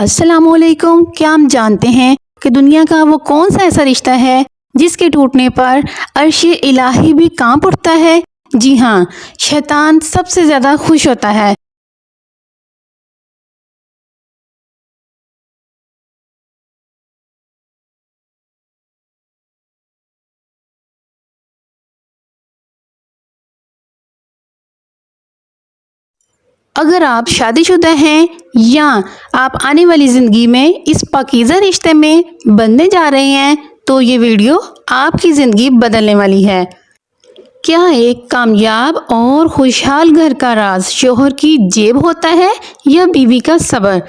अस्सलाम वालेकुम। क्या हम जानते हैं कि दुनिया का वो कौन सा ऐसा रिश्ता है जिसके टूटने पर अर्श इलाही भी कांप उठता है? जी हाँ, शैतान सबसे ज़्यादा खुश होता है। अगर आप शादीशुदा हैं या आप आने वाली ज़िंदगी में इस पाकीज़ा रिश्ते में बनने जा रहे हैं तो ये वीडियो आपकी ज़िंदगी बदलने वाली है। क्या एक कामयाब और खुशहाल घर का राज शोहर की जेब होता है या बीवी का सब्र?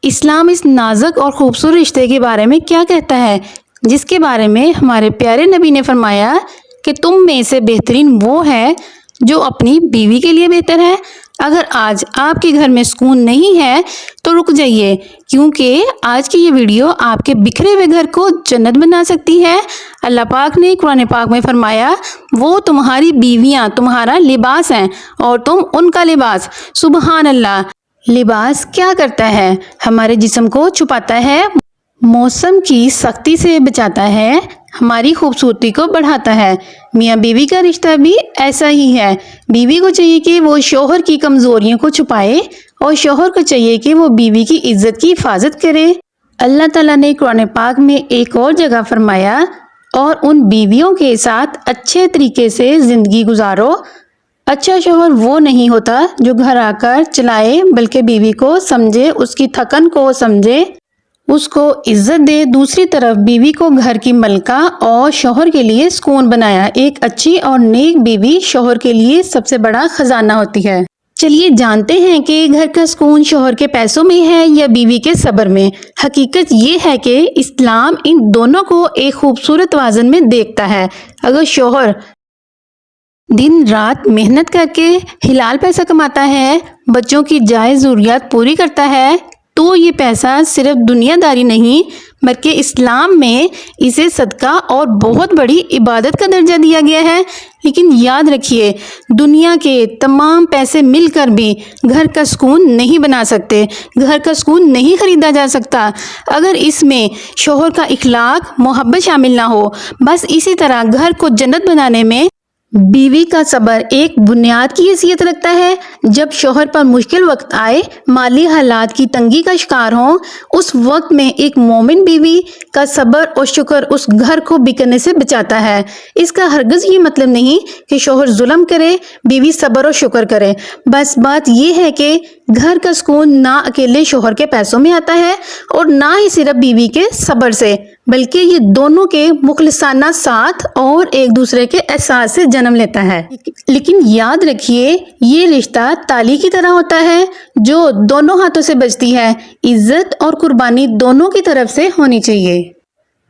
इस्लाम इस नाजुक और खूबसूरत रिश्ते के बारे में क्या कहता है, जिसके बारे में हमारे प्यारे नबी ने फरमाया कि तुम में से बेहतरीन वो है जो अपनी बीवी के लिए बेहतर है। अगर आज आपके घर में सुकून नहीं है तो रुक जाइए, क्योंकि आज की ये वीडियो आपके बिखरे हुए घर को जन्नत बना सकती है। अल्लाह पाक ने कुरान पाक में फरमाया, वो तुम्हारी बीवियां तुम्हारा लिबास हैं और तुम उनका लिबास। सुबहान अल्लाह। लिबास क्या करता है? हमारे जिस्म को छुपाता है, मौसम की सख्ती से बचाता है, हमारी खूबसूरती को बढ़ाता है। मियाँ बीवी का रिश्ता भी ऐसा ही है। बीवी को चाहिए कि वो शौहर की कमज़ोरियों को छुपाए और शौहर को चाहिए कि वो बीवी की इज्जत की हिफाजत करे। अल्लाह ताला ने कुरान पाक में एक और जगह फरमाया, और उन बीवियों के साथ अच्छे तरीके से ज़िंदगी गुजारो। अच्छा शौहर वो नहीं होता जो घर आकर चलाए, बल्कि बीवी को समझे, उसकी थकन को समझे, उसको इज्जत दे। दूसरी तरफ बीवी को घर की मलका और शौहर के लिए सुकून बनाया। एक अच्छी और नेक बीवी शौहर के लिए सबसे बड़ा खजाना होती है। चलिए जानते हैं कि घर का सुकून शौहर के पैसों में है या बीवी के सब्र में। हकीकत ये है कि इस्लाम इन दोनों को एक खूबसूरत वाजन में देखता है। अगर शौहर दिन रात मेहनत करके हिलाल पैसा कमाता है, बच्चों की जायज़ ज़रूरियात पूरी करता है, तो ये पैसा सिर्फ दुनियादारी नहीं बल्कि इस्लाम में इसे सदका और बहुत बड़ी इबादत का दर्जा दिया गया है। लेकिन याद रखिए, दुनिया के तमाम पैसे मिलकर भी घर का सुकून नहीं बना सकते, घर का सुकून नहीं खरीदा जा सकता अगर इसमें शौहर का इखलाक, मोहब्बत शामिल ना हो। बस इसी तरह घर को जन्नत बनाने में बीवी का सब्र एक बुनियाद की हैसियत रखता है। जब शौहर पर मुश्किल वक्त आए, माली हालात की तंगी का शिकार हों, उस वक्त में एक मोमिन बीवी का सब्र और शुक्र उस घर को बिखरने से बचाता है। इसका हरगिज़ ये मतलब नहीं कि शौहर जुल्म करे, बीवी सब्र और शुक्र करे। बस बात यह है कि घर का सुकून ना अकेले शौहर के पैसों में आता है और ना ही सिर्फ बीवी के सब्र से, बल्कि ये दोनों के मुखलिसाना साथ और एक दूसरे के एहसास से जन्म लेता है। लेकिन याद रखिए, ये रिश्ता ताली की तरह होता है जो दोनों हाथों से बजती है। इज्जत और कुर्बानी दोनों की तरफ से होनी चाहिए।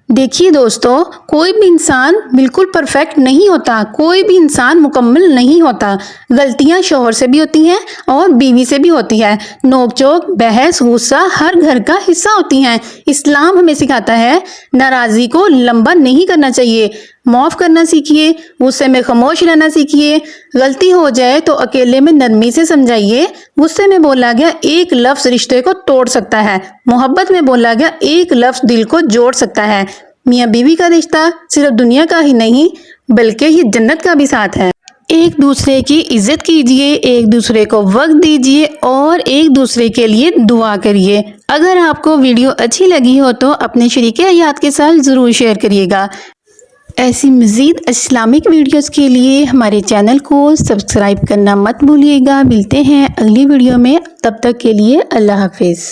देखिए दोस्तों, कोई भी इंसान बिल्कुल परफेक्ट नहीं होता, कोई भी इंसान मुकम्मल नहीं होता। गलतियां शौहर से भी होती हैं और बीवी से भी होती है। नोकझोंक, बहस, गुस्सा हर घर का हिस्सा होती हैं। इस्लाम हमें सिखाता है, नाराज़गी को लंबा नहीं करना चाहिए, माफ़ करना सीखिए, गुस्से में खामोश रहना सीखिए। गलती हो जाए तो अकेले में नरमी से समझाइए। गुस्से में बोला गया एक लफ्ज़ रिश्ते को तोड़ सकता है, मोहब्बत में बोला गया एक लफ्ज़ दिल को जोड़ सकता है। मियाँ बीवी का रिश्ता सिर्फ दुनिया का ही नहीं बल्कि ये जन्नत का भी साथ है। एक दूसरे की इज्जत कीजिए, एक दूसरे को वक्त दीजिए और एक दूसरे के लिए दुआ करिए। अगर आपको वीडियो अच्छी लगी हो तो अपने शरीके हयात के साथ ज़रूर शेयर करिएगा। ऐसी मज़ीद इस्लामिक वीडियोस के लिए हमारे चैनल को सब्सक्राइब करना मत भूलिएगा। मिलते हैं अगली वीडियो में, तब तक के लिए अल्लाह हाफिज़।